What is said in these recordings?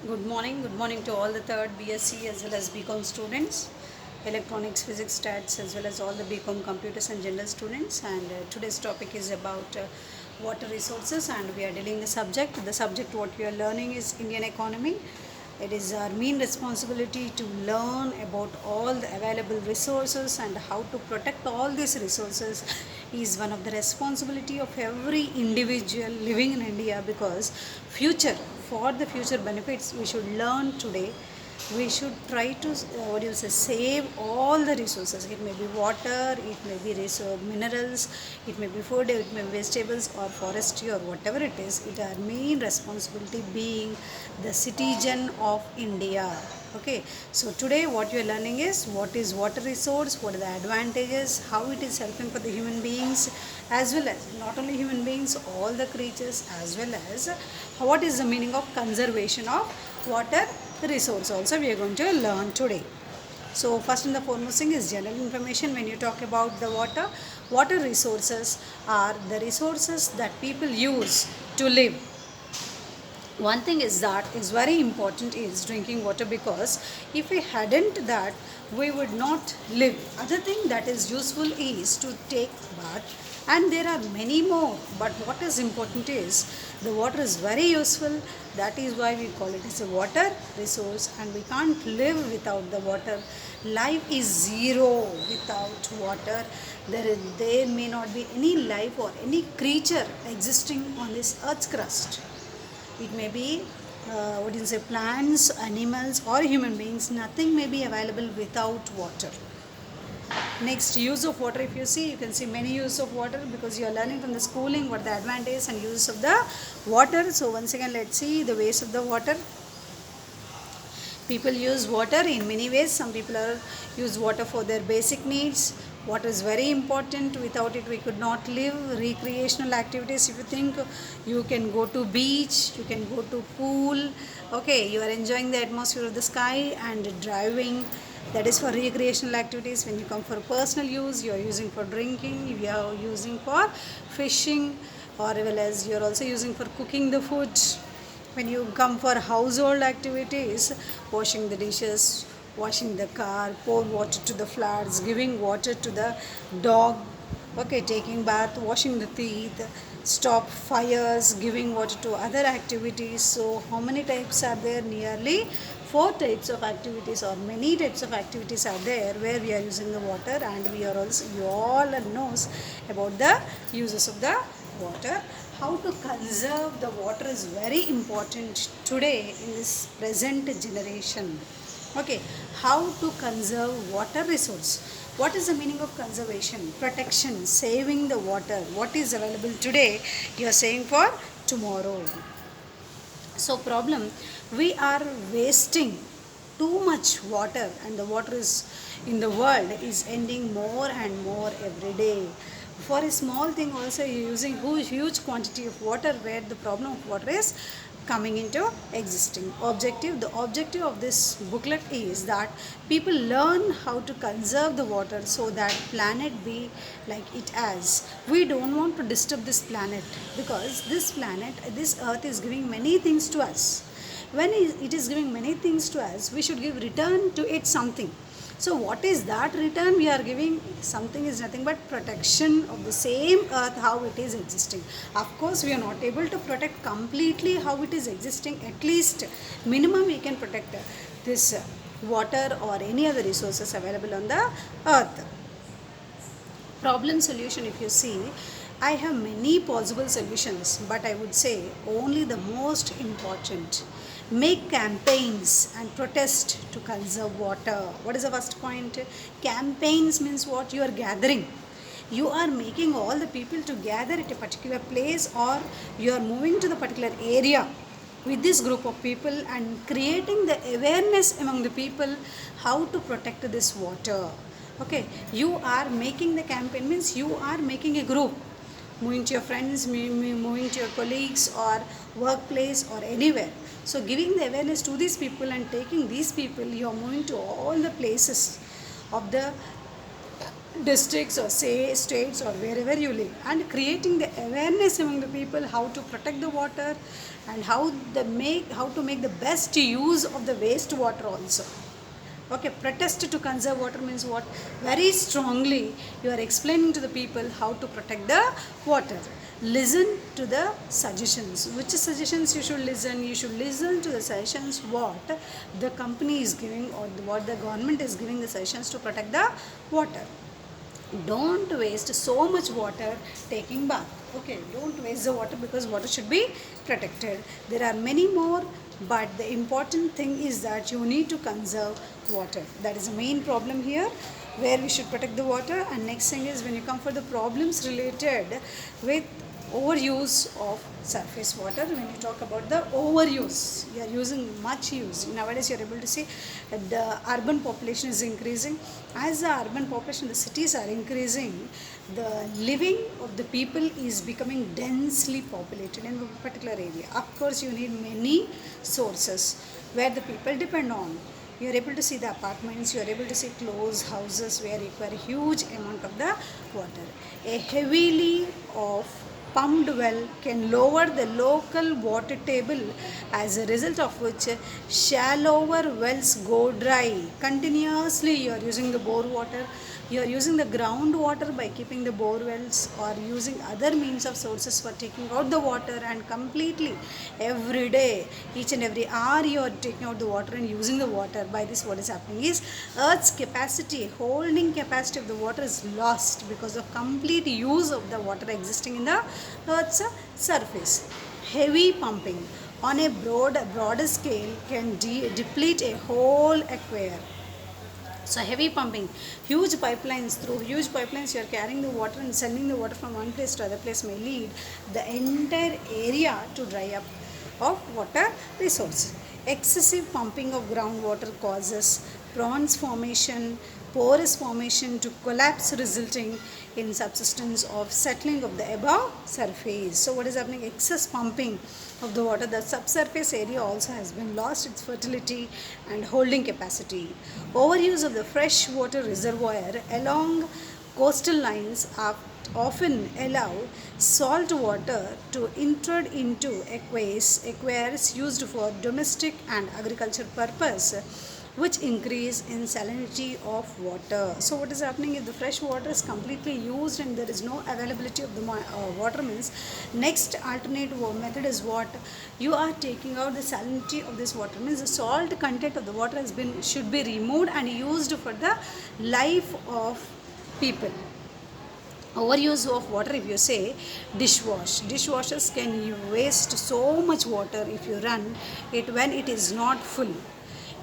Good morning to all the third BSc as well as BCom students, electronics, physics, stats, as well as all the BCom computers and general students. And today's topic is about water resources, and we are dealing the subject. The subject what we are learning is Indian economy. It is our main responsibility to learn about all the available resources and how to protect all these resources is one of the responsibility of every individual living in India, because future for the future benefits we should learn today. We should try to save all the resources. It may be water, it may be minerals, it may be food, it may be vegetables or forestry or whatever it is. It our main responsibility being the citizen of India. Okay, so today what you are learning is what is water resource, what are the advantages, how it is helping for the human beings, as well as not only human beings, all the creatures, as well as what is the meaning of conservation of water resource also we are going to learn today. So first and the foremost thing is general information. When you talk about the water resources are the resources that people use to live. One thing is that is very important is drinking water, because if we hadn't that we would not live. Other thing that is useful is to take bath, and there are many more, but what is important is the water is very useful. That is why we call it as a water resource, and we can't live without the water. Life is zero without water. There may not be any life or any creature existing on this earth's crust. It may be plants, animals, or human beings. Nothing may be available without water. Next, use of water. If you see, you can see many use of water, because you are learning from the schooling what the advantage and use of the water. So once again, let's see the ways of the water. People use water in many ways. Some people use water for their basic needs. Water is very important. Without it we could not live. Recreational activities, if you think, you can go to beach, you can go to pool. Okay, you are enjoying the atmosphere of the sky and driving. That is for recreational activities. When you come for personal use, you are using for drinking, you are using for fishing, or well as you are also using for cooking the food. When you come for household activities, washing the dishes, washing the car, pour water to the flowers, giving water to the dog, okay, taking bath, washing the teeth, stop fires, giving water to other activities. So how many types are there? Nearly 4 types of activities, or many types of activities are there where we are using the water, and we are also, you all knows about the uses of the water. How to conserve the water is very important today in this present generation. Okay, how to conserve water resource. What is the meaning of conservation? Protection, saving the water. What is available today, you are saying for tomorrow. So problem, we are wasting too much water, and the water is in the world is ending more and more every day. For a small thing also you are using huge quantity of water, where the problem of water is coming into existing. The objective of this booklet is that people learn how to conserve the water, so that planet be like it as. We don't want to disturb this planet, because this earth is giving many things to us. When it is giving many things to us, we should give return to it something. So what is that return we are giving? Something is nothing but protection of the same earth, how it is existing. Of course we are not able to protect completely how it is existing. At least minimum we can protect this water or any other resources available on the earth. Problem solution, if you see, I have many possible solutions, but I would say only the most important. Make campaigns and protest to conserve water. What is the first point? Campaigns means what? You are gathering. You are making all the people to gather at a particular place, or you are moving to the particular area with this group of people and creating the awareness among the people how to protect this water. Okay, you are making the campaign means you are making a group, moving to your friends, moving to your colleagues or workplace or anywhere. So giving the awareness to these people and taking these people, you are moving to all the places of the districts or say states or wherever you live, and creating the awareness among the people how to protect the water and how to make the best use of the wastewater also. Okay, protest to conserve water means what? Very strongly you are explaining to the people how to protect the water. Listen to the suggestions. Which suggestions you should listen? You should listen to the suggestions what the company is giving or what the government is giving the suggestions to protect the water. Don't waste so much water taking bath. Okay, don't waste the water because water should be protected. There are many more, but the important thing is that you need to conserve water. That is the main problem here, where we should protect the water. And next thing is when you come for the problems related with overuse of surface water. When you talk about the overuse, you are using much use. Nowadays you are able to see that the urban population is increasing. As the urban population, the cities are increasing, the living of the people is becoming densely populated in a particular area. Of course you need many sources where the people depend on. You are able to see the apartments, you are able to see closed houses where you require a huge amount of the water. A heavily of pumped well can lower the local water table, as a result of which shallower wells go dry. Continuously you are using the bore water, you are using the groundwater by keeping the bore wells or using other means of sources for taking out the water, and completely every day, each and every hour you are taking out the water and using the water. By this what is happening is earth's capacity, holding capacity of the water is lost because of complete use of the water existing in the earth's surface. Heavy pumping on a broader scale can deplete a whole aquifer. So heavy pumping, huge pipelines, through huge pipelines you are carrying the water and sending the water from one place to other place, may lead the entire area to dry up of water resource. Excessive pumping of groundwater causes prawns formation, porous formation to collapse, resulting in subsidence of settling of the above surface. So what is happening? Excess pumping of the water, the subsurface area also has been lost its fertility and holding capacity. Overuse of the fresh water reservoir along coastal lines are often allow salt water to intrude into aquifers used for domestic and agriculture purpose, which increase in salinity of water. So what is happening if the fresh water is completely used and there is no availability of the water, means next alternate method is what? You are taking out the salinity of this water, means the salt content of the water should be removed and used for the life of people. Overuse of water, if you say dishwashers can waste so much water if you run it when it is not full.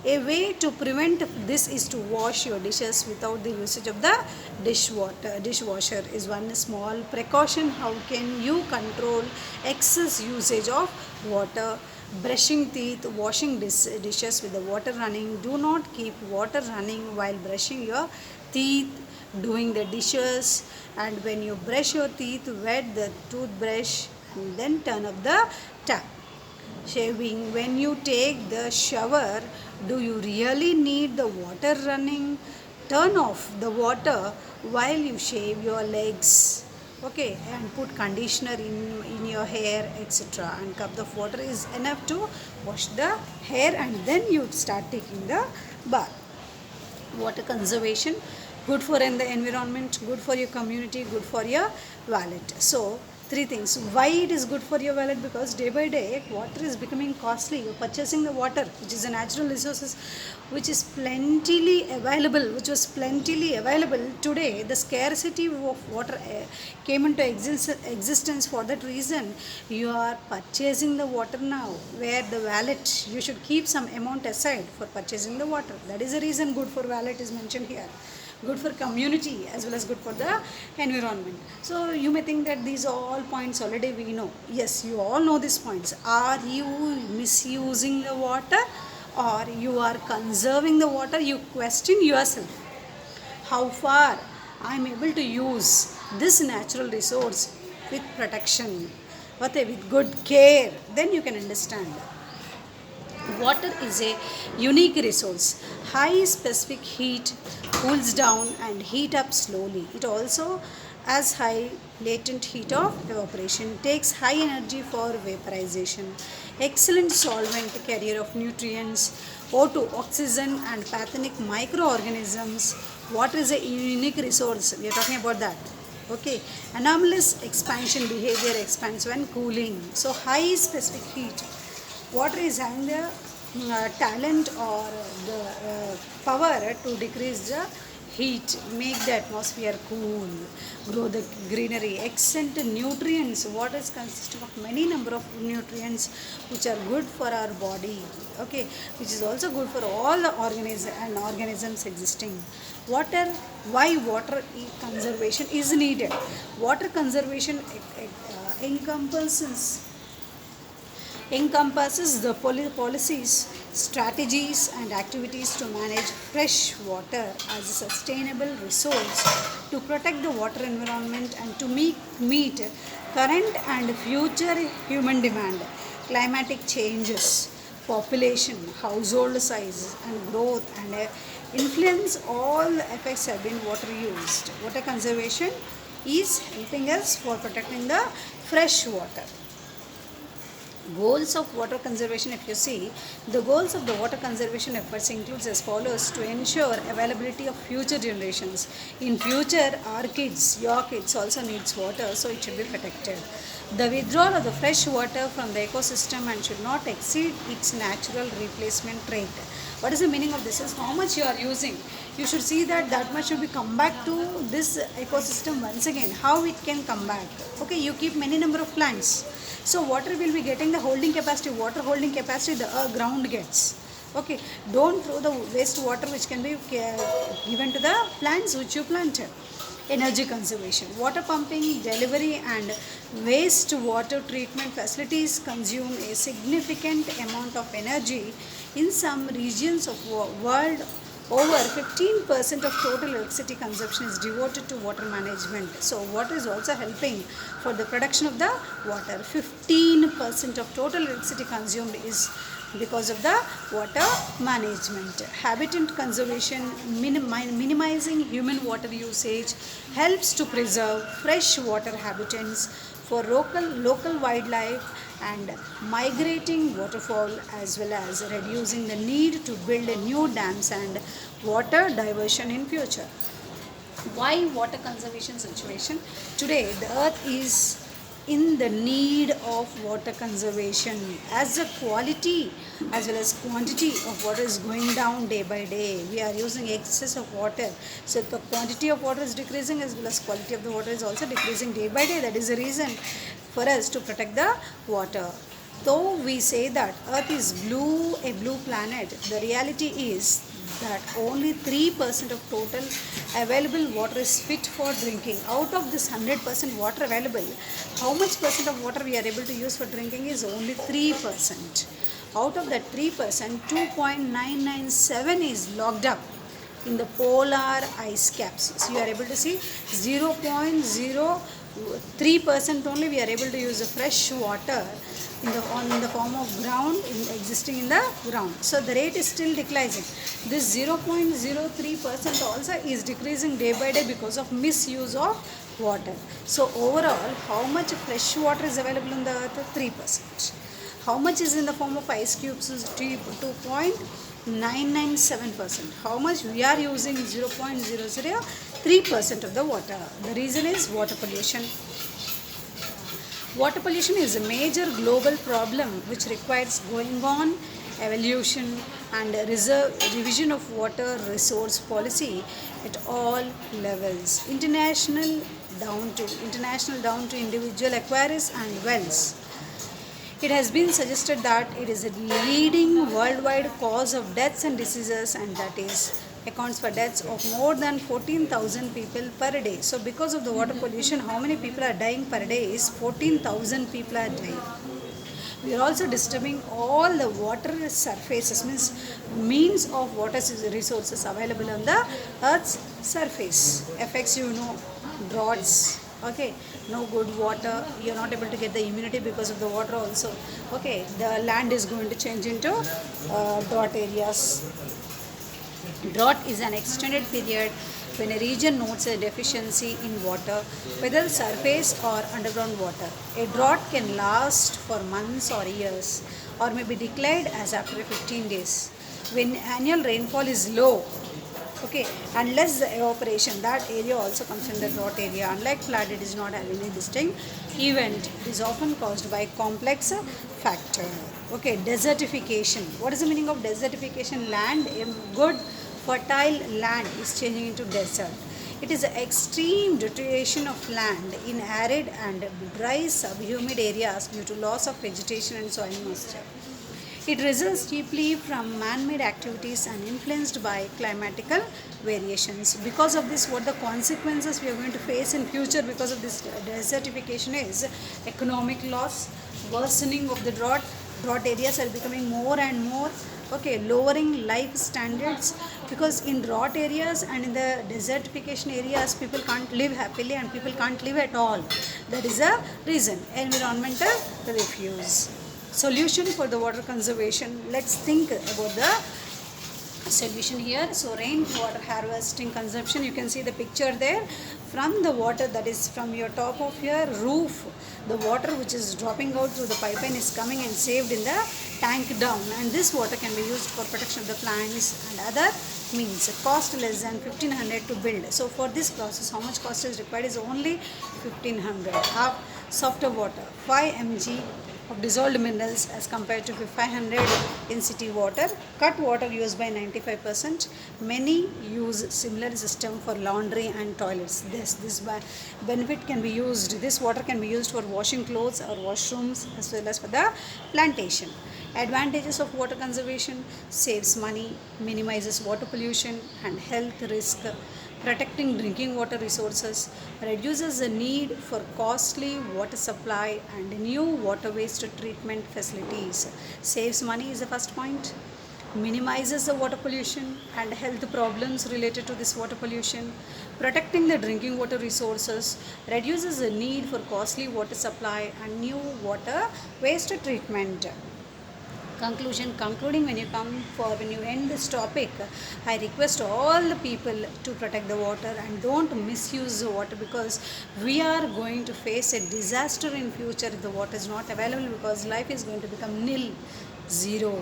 A way to prevent this is to wash your dishes without the usage of the dishwasher is one small precaution. How can you control excess usage of water? Brushing teeth, washing dishes with the water running. Do not keep water running while brushing your teeth, doing the dishes, and when you brush your teeth, wet the toothbrush and then turn off the tap. Shaving, when you take the shower, do you really need the water running? Turn off the water while you shave your legs. Okay, and put conditioner in your hair, etc. And cup of water is enough to wash the hair, and then you start taking the bath. Water conservation, good for the environment, good for your community, good for your wallet. So three things. Why it is good for your wallet? Because day by day water is becoming costly. You're purchasing the water, which is a natural resources, which was plentifully available today. The scarcity of water came into existence. For that reason you are purchasing the water now, where the wallet you should keep some amount aside for purchasing the water. That is the reason good for wallet is mentioned here. Good for community as well as good for the environment. So you may think that these are all points already we know. Yes, you all know these points. Are you misusing the water or you are conserving the water? You question yourself. How far I am able to use this natural resource with protection, with good care, then you can understand. Water is a unique resource. High specific heat cools down and heat up slowly. It also has high latent heat of evaporation, takes high energy for vaporization. Excellent solvent, carrier of nutrients, O2, oxygen and pathogenic microorganisms. Water is a unique resource. We are talking about that. Okay, anomalous expansion behavior expands when cooling. So high specific heat. Water is having the talent or the power to decrease the heat, make the atmosphere cool, grow the greenery, extend nutrients. Water is consisting of many number of nutrients which are good for our body, okay, which is also good for all the organisms existing. Water, why water conservation is needed? Water conservation encompasses the policies, strategies and activities to manage fresh water as a sustainable resource, to protect the water environment and to meet current and future human demand, climatic changes, population, household size and growth and influence. All effects have been water used. Water conservation is helping us for protecting the fresh water. Goals of water conservation, if you see, the goals of the water conservation efforts includes as follows: to ensure availability of future generations. In future, our kids, your kids also needs water, so it should be protected. The withdrawal of the fresh water from the ecosystem and should not exceed its natural replacement rate. What is the meaning of this? Is how much you are using. You should see that much should be come back to this ecosystem once again. How it can come back? Okay, you keep many number of plants. So water will be getting the holding capacity, water holding capacity the ground gets. Okay, don't throw the waste water which can be given to the plants which you planted. Energy conservation. Water pumping, delivery and waste water treatment facilities consume a significant amount of energy. In some regions of world, over 15% of total electricity consumption is devoted to water management. So water is also helping for the production of the water. 15% of total electricity consumed is because of the water management. Habitat conservation, minimizing human water usage, helps to preserve fresh water habitats for local wildlife and migrating waterfowl, as well as reducing the need to build new dams and water diversion in future. Why water conservation situation? Today the earth is in the need of water conservation, as the quality as well as quantity of water is going down day by day. We are using excess of water, so the quantity of water is decreasing as well as quality of the water is also decreasing day by day. That is the reason for us to protect the water. Though we say that earth is a blue planet, the reality is that only 3% of total available water is fit for drinking. Out of this 100% water available, how much percent of water we are able to use for drinking is only 3%. Out of that 3%, 2.997 is locked up in the polar ice caps. So you are able to see 0.03% only we are able to use the fresh water in the form of ground existing in the ground. So the rate is still declining. This 0.03% also is decreasing day by day because of misuse of water. So overall, how much fresh water is available in the earth? 3%. How much is in the form of ice cubes? Is 2.997%. How much we are using? 0.003% of the water. The reason is water pollution. Water pollution is a major global problem which requires going on evaluation and revision of water resource policy at all levels, international down to individual aquarists and wells. It has been suggested that it is a leading worldwide cause of deaths and diseases, and that is accounts for deaths of more than 14,000 people per day. So because of the water pollution, how many people are dying per day is 14,000 people are dying. We are also disturbing all the water surfaces, means of water resources available on the earth's surface. Affects droughts, Okay, no good water, you're not able to get the immunity because of the water also. Okay, the land is going to change into drought areas. Drought is an extended period when a region notes a deficiency in water, whether surface or underground water. A drought can last for months or years, or may be declared as after 15 days. When annual rainfall is low, okay, unless the evaporation, that area also comes in the drought area. Unlike flood, it is not having a distinct event. It is often caused by complex factor. Okay, desertification. What is the meaning of desertification? Land, a good fertile land is changing into desert. It is the extreme deterioration of land in arid and dry subhumid areas due to loss of vegetation and soil moisture. It results chiefly from man-made activities and influenced by climatical variations. Because of this, what the consequences we are going to face in future because of this desertification is economic loss, worsening of the drought. Drought areas are becoming more and more, okay, lowering life standards, because in drought areas and in the desertification areas people can't live happily and people can't live at all. That is a reason. Environmental refuse. Solution for the water conservation. Let's think about the solution here. So rainwater harvesting consumption, you can see the picture there. From the water that is from your top of your roof, the water which is dropping out through the pipeline is coming and saved in the tank down, and this water can be used for protection of the plants and other means. Cost less than 1500 to build. So for this process, how much cost is required is only 1500. Softer water, 5 mg of dissolved minerals as compared to 500 in city water. Cut water used by 95%. Many use similar system for laundry and toilets. This benefit can be used. This water can be used for washing clothes or washrooms as well as for the plantation. Advantages of water conservation: saves money, minimizes water pollution and health risk, protecting drinking water resources, reduces the need for costly water supply and new water waste treatment facilities. Saves money is the first point. Minimizes the water pollution and health problems related to this water pollution. Protecting the drinking water resources, reduces the need for costly water supply and new water waste treatment. Concluding, when you end this topic, I request all the people to protect the water and don't misuse the water, because we are going to face a disaster in future if the water is not available, because life is going to become nil, zero.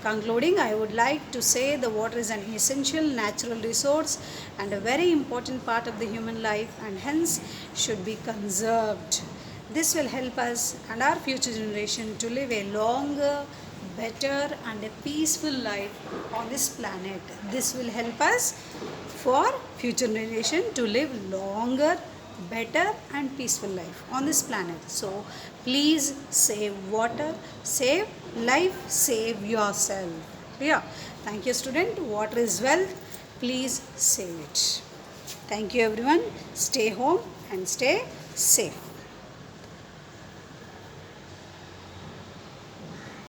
Concluding, I would like to say the water is an essential natural resource and a very important part of the human life, and hence should be conserved. This will help us and our future generation to live a longer, better and a peaceful life on this planet. This will help us for future generation to live longer, better and peaceful life on this planet. So please save water, save life, save yourself. Yeah. Thank you, student. Water is wealth. Please save it. Thank you, everyone. Stay home and stay safe.